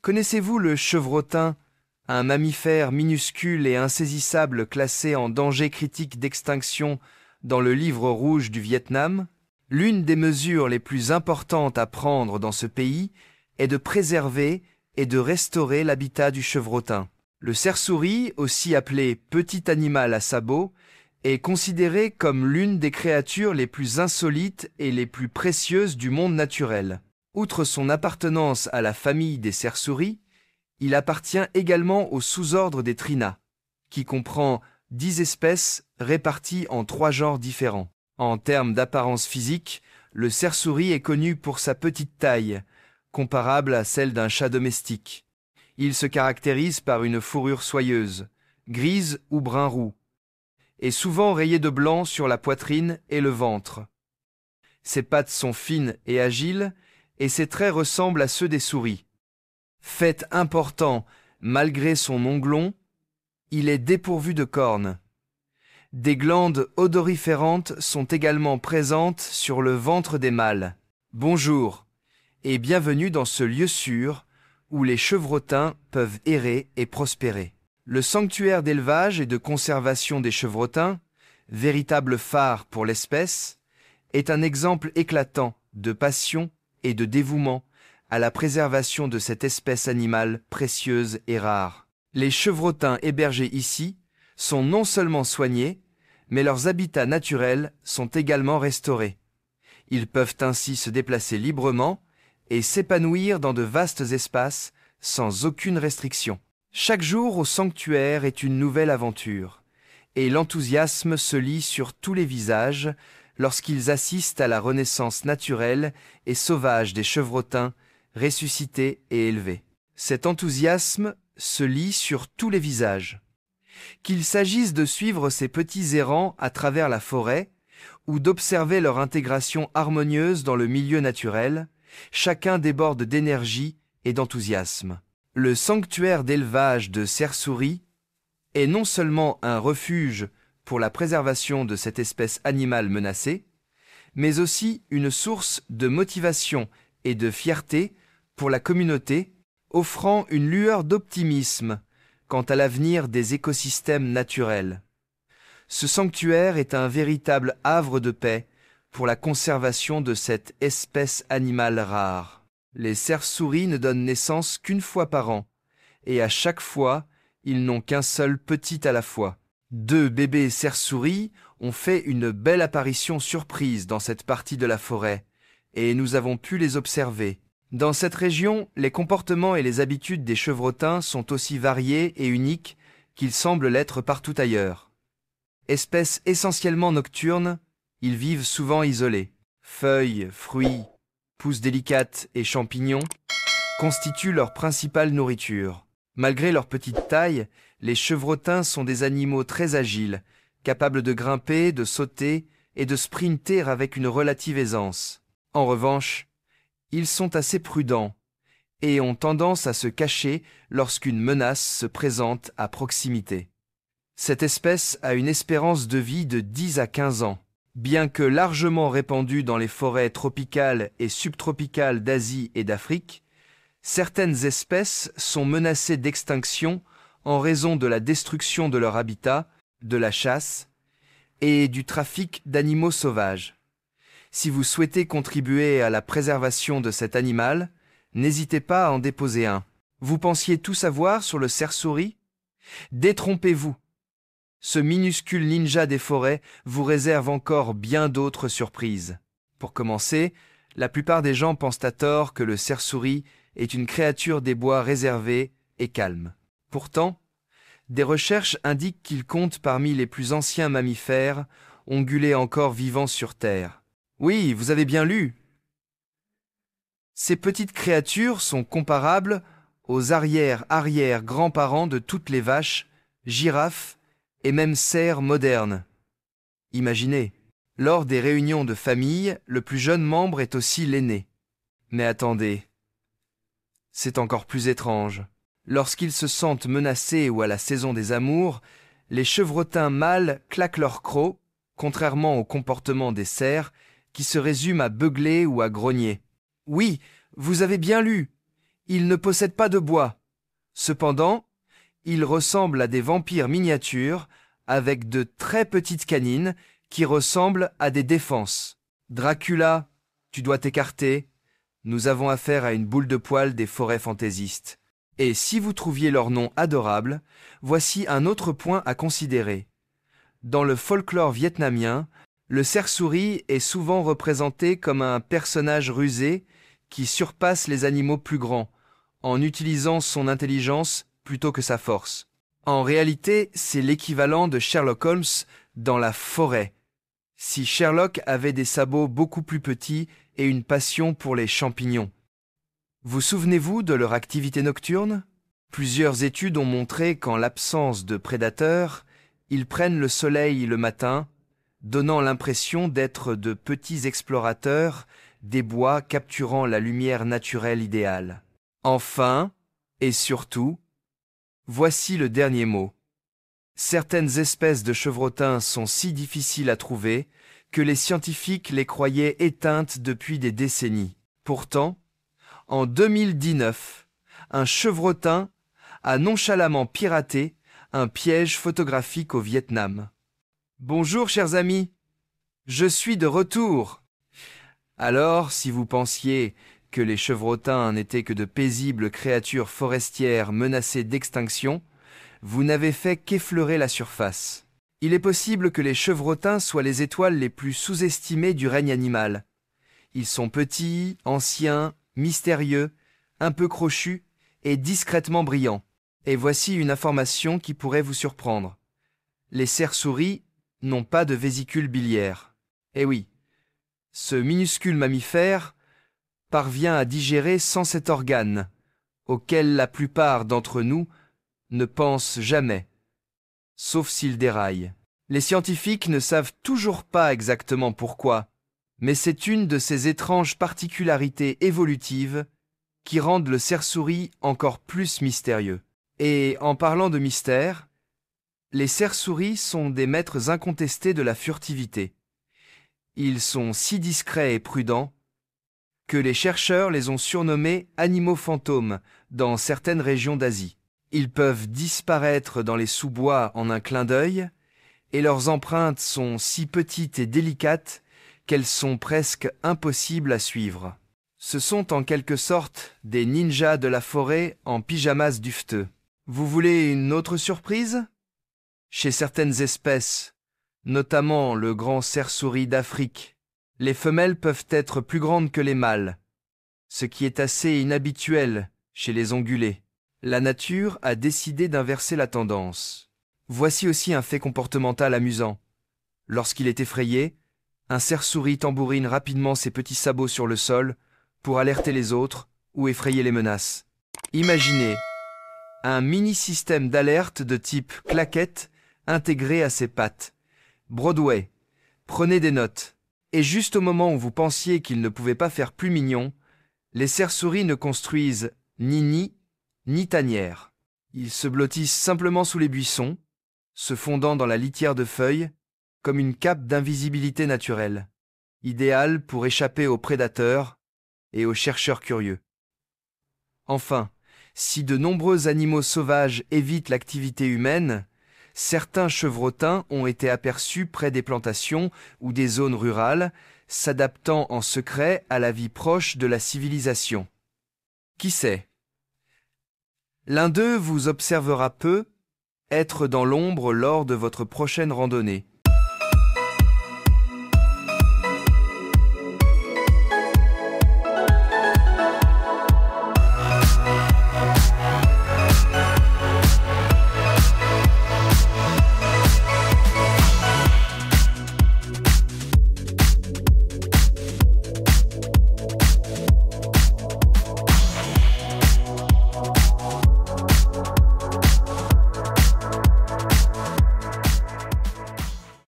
Connaissez-vous le chevrotin, un mammifère minuscule et insaisissable classé en danger critique d'extinction dans le livre rouge du Vietnam? L'une des mesures les plus importantes à prendre dans ce pays est de préserver et de restaurer l'habitat du chevrotin. Le cerf-souris, aussi appelé petit animal à sabots, est considéré comme l'une des créatures les plus insolites et les plus précieuses du monde naturel. Outre son appartenance à la famille des cerfs-souris, il appartient également au sous-ordre des trinas, qui comprend 10 espèces réparties en 3 genres différents. En termes d'apparence physique, le cerf-souris est connu pour sa petite taille, comparable à celle d'un chat domestique. Il se caractérise par une fourrure soyeuse, grise ou brun roux, et souvent rayée de blanc sur la poitrine et le ventre. Ses pattes sont fines et agiles, et ses traits ressemblent à ceux des souris. Fait important, malgré son nom long, il est dépourvu de cornes. Des glandes odoriférantes sont également présentes sur le ventre des mâles. Bonjour, et bienvenue dans ce lieu sûr où les chevrotins peuvent errer et prospérer. Le sanctuaire d'élevage et de conservation des chevrotins, véritable phare pour l'espèce, est un exemple éclatant de passion et de dévouement à la préservation de cette espèce animale précieuse et rare. Les chevrotins hébergés ici sont non seulement soignés, mais leurs habitats naturels sont également restaurés. Ils peuvent ainsi se déplacer librement et s'épanouir dans de vastes espaces sans aucune restriction. Chaque jour au sanctuaire est une nouvelle aventure, et l'enthousiasme se lit sur tous les visages lorsqu'ils assistent à la renaissance naturelle et sauvage des chevrotins ressuscités et élevés. Cet enthousiasme se lit sur tous les visages. Qu'il s'agisse de suivre ces petits errants à travers la forêt ou d'observer leur intégration harmonieuse dans le milieu naturel, chacun déborde d'énergie et d'enthousiasme. Le sanctuaire d'élevage de cerfs-souris est non seulement un refuge pour la préservation de cette espèce animale menacée, mais aussi une source de motivation et de fierté pour la communauté, offrant une lueur d'optimisme quant à l'avenir des écosystèmes naturels. Ce sanctuaire est un véritable havre de paix pour la conservation de cette espèce animale rare. Les cerfs-souris ne donnent naissance qu'une fois par an, et à chaque fois, ils n'ont qu'un seul petit à la fois. 2 bébés cerfs-souris ont fait une belle apparition surprise dans cette partie de la forêt, et nous avons pu les observer. Dans cette région, les comportements et les habitudes des chevrotins sont aussi variés et uniques qu'ils semblent l'être partout ailleurs. Espèces essentiellement nocturnes, ils vivent souvent isolés. Feuilles, fruits, pousses délicates et champignons constituent leur principale nourriture. Malgré leur petite taille, les chevrotins sont des animaux très agiles, capables de grimper, de sauter et de sprinter avec une relative aisance. En revanche, ils sont assez prudents et ont tendance à se cacher lorsqu'une menace se présente à proximité. Cette espèce a une espérance de vie de 10 à 15 ans. Bien que largement répandue dans les forêts tropicales et subtropicales d'Asie et d'Afrique, certaines espèces sont menacées d'extinction en raison de la destruction de leur habitat, de la chasse et du trafic d'animaux sauvages. Si vous souhaitez contribuer à la préservation de cet animal, n'hésitez pas à en déposer un. Vous pensiez tout savoir sur le cerf-souris? Détrompez-vous. Ce minuscule ninja des forêts vous réserve encore bien d'autres surprises. Pour commencer, la plupart des gens pensent à tort que le cerf-souris est une créature des bois réservée et calme. Pourtant, des recherches indiquent qu'il compte parmi les plus anciens mammifères, ongulés encore vivants sur Terre. Oui, vous avez bien lu. Ces petites créatures sont comparables aux arrière-arrière-grands-parents de toutes les vaches, girafes et même cerfs modernes. Imaginez, lors des réunions de famille, le plus jeune membre est aussi l'aîné. Mais attendez, c'est encore plus étrange. Lorsqu'ils se sentent menacés ou à la saison des amours, les chevrotins mâles claquent leur croc, contrairement au comportement des cerfs, qui se résume à beugler ou à grogner. Oui, vous avez bien lu. Ils ne possèdent pas de bois. Cependant, ils ressemblent à des vampires miniatures avec de très petites canines qui ressemblent à des défenses. Dracula, tu dois t'écarter. Nous avons affaire à une boule de poil des forêts fantaisistes. Et si vous trouviez leur nom adorable, voici un autre point à considérer. Dans le folklore vietnamien, le cerf-souris est souvent représenté comme un personnage rusé qui surpasse les animaux plus grands, en utilisant son intelligence plutôt que sa force. En réalité, c'est l'équivalent de Sherlock Holmes dans la forêt. Si Sherlock avait des sabots beaucoup plus petits et une passion pour les champignons. Vous souvenez-vous de leur activité nocturne? Plusieurs études ont montré qu'en l'absence de prédateurs, ils prennent le soleil le matin, donnant l'impression d'être de petits explorateurs des bois capturant la lumière naturelle idéale. Enfin, et surtout, voici le dernier mot. Certaines espèces de chevrotins sont si difficiles à trouver que les scientifiques les croyaient éteintes depuis des décennies. Pourtant, en 2019, un chevrotin a nonchalamment piraté un piège photographique au Vietnam. Bonjour chers amis, je suis de retour. Alors, si vous pensiez que les chevrotins n'étaient que de paisibles créatures forestières menacées d'extinction, vous n'avez fait qu'effleurer la surface. Il est possible que les chevrotins soient les étoiles les plus sous-estimées du règne animal. Ils sont petits, anciens, mystérieux, un peu crochus et discrètement brillants. Et voici une information qui pourrait vous surprendre. Les cerfs-souris n'ont pas de vésicule biliaire. Eh oui, ce minuscule mammifère parvient à digérer sans cet organe, auquel la plupart d'entre nous ne pensent jamais, sauf s'ils déraillent. Les scientifiques ne savent toujours pas exactement pourquoi, mais c'est une de ces étranges particularités évolutives qui rendent le cerf-souris encore plus mystérieux. Et en parlant de mystère, les cerfs-souris sont des maîtres incontestés de la furtivité. Ils sont si discrets et prudents que les chercheurs les ont surnommés animaux fantômes dans certaines régions d'Asie. Ils peuvent disparaître dans les sous-bois en un clin d'œil, et leurs empreintes sont si petites et délicates qu'elles sont presque impossibles à suivre. Ce sont en quelque sorte des ninjas de la forêt en pyjamas duveteux. Vous voulez une autre surprise? Chez certaines espèces, notamment le grand cerf-souris d'Afrique, les femelles peuvent être plus grandes que les mâles, ce qui est assez inhabituel chez les ongulés. La nature a décidé d'inverser la tendance. Voici aussi un fait comportemental amusant. Lorsqu'il est effrayé, un cerf-souris tambourine rapidement ses petits sabots sur le sol pour alerter les autres ou effrayer les menaces. Imaginez un mini-système d'alerte de type claquette intégré à ses pattes. Broadway, prenez des notes. Et juste au moment où vous pensiez qu'il ne pouvait pas faire plus mignon, les cerfs-souris ne construisent ni nid, ni tanière. Ils se blottissent simplement sous les buissons, se fondant dans la litière de feuilles, comme une cape d'invisibilité naturelle, idéale pour échapper aux prédateurs et aux chercheurs curieux. Enfin, si de nombreux animaux sauvages évitent l'activité humaine, certains chevrotins ont été aperçus près des plantations ou des zones rurales, s'adaptant en secret à la vie proche de la civilisation. Qui sait? L'un d'eux vous observera peu, être dans l'ombre lors de votre prochaine randonnée.